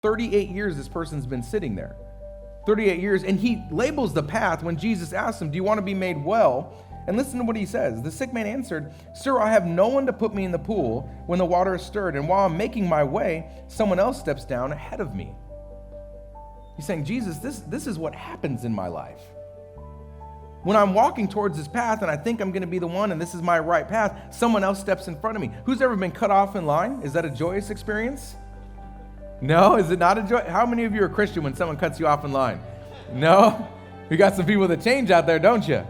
38 years this person's been sitting there. 38 years, and he labels the path when Jesus asks him, do you want to be made well? And listen to what he says. The sick man answered, Sir, I have no one to put me in the pool when the water is stirred, and while I'm making my way, someone else steps down ahead of me. He's saying, Jesus, this is what happens in my life. When I'm walking towards this path and I think I'm going to be the one and this is my right path, someone else steps in front of me. Who's ever been cut off in line? Is that a joyous experience? No? Is it not a joy? How many of you are Christian when someone cuts you off in line? No? You got some people that change out there, don't you?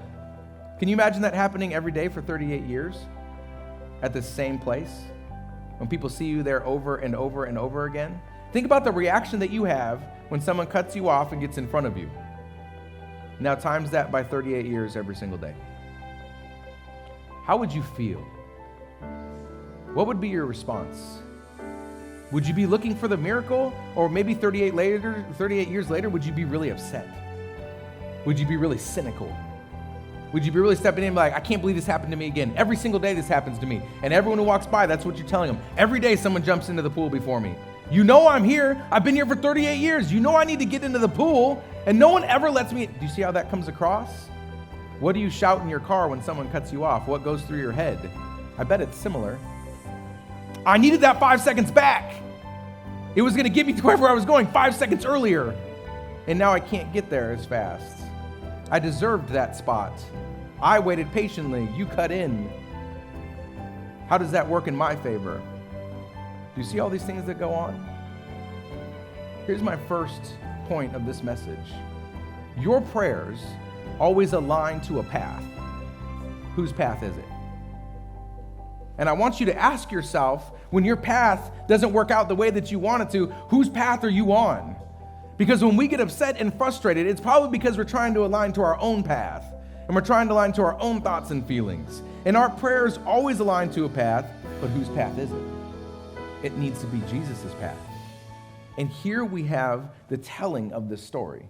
Can you imagine that happening every day for 38 years at the same place? When people see you there over and over and over again? Think about the reaction that you have when someone cuts you off and gets in front of you. Now times that by 38 years every single day. How would you feel? What would be your response? Would you be looking for the miracle? Or maybe 38 years later, would you be really upset? Would you be really cynical? Would you be really stepping in and be like, I can't believe this happened to me again. Every single day this happens to me. And everyone who walks by, that's what you're telling them. Every day someone jumps into the pool before me. You know I'm here. I've been here for 38 years. You know I need to get into the pool. And no one ever lets me. Do you see how that comes across? What do you shout in your car when someone cuts you off? What goes through your head? I bet it's similar. I needed that 5 seconds back. It was going to get me to wherever I was going 5 seconds earlier. And now I can't get there as fast. I deserved that spot. I waited patiently. You cut in. How does that work in my favor? Do you see all these things that go on? Here's my first point of this message. Your prayers always align to a path. Whose path is it? And I want you to ask yourself, when your path doesn't work out the way that you want it to, whose path are you on? Because when we get upset and frustrated, it's probably because we're trying to align to our own path. And we're trying to align to our own thoughts and feelings. And our prayers always align to a path, but whose path is it? It needs to be Jesus' path. And here we have the telling of this story.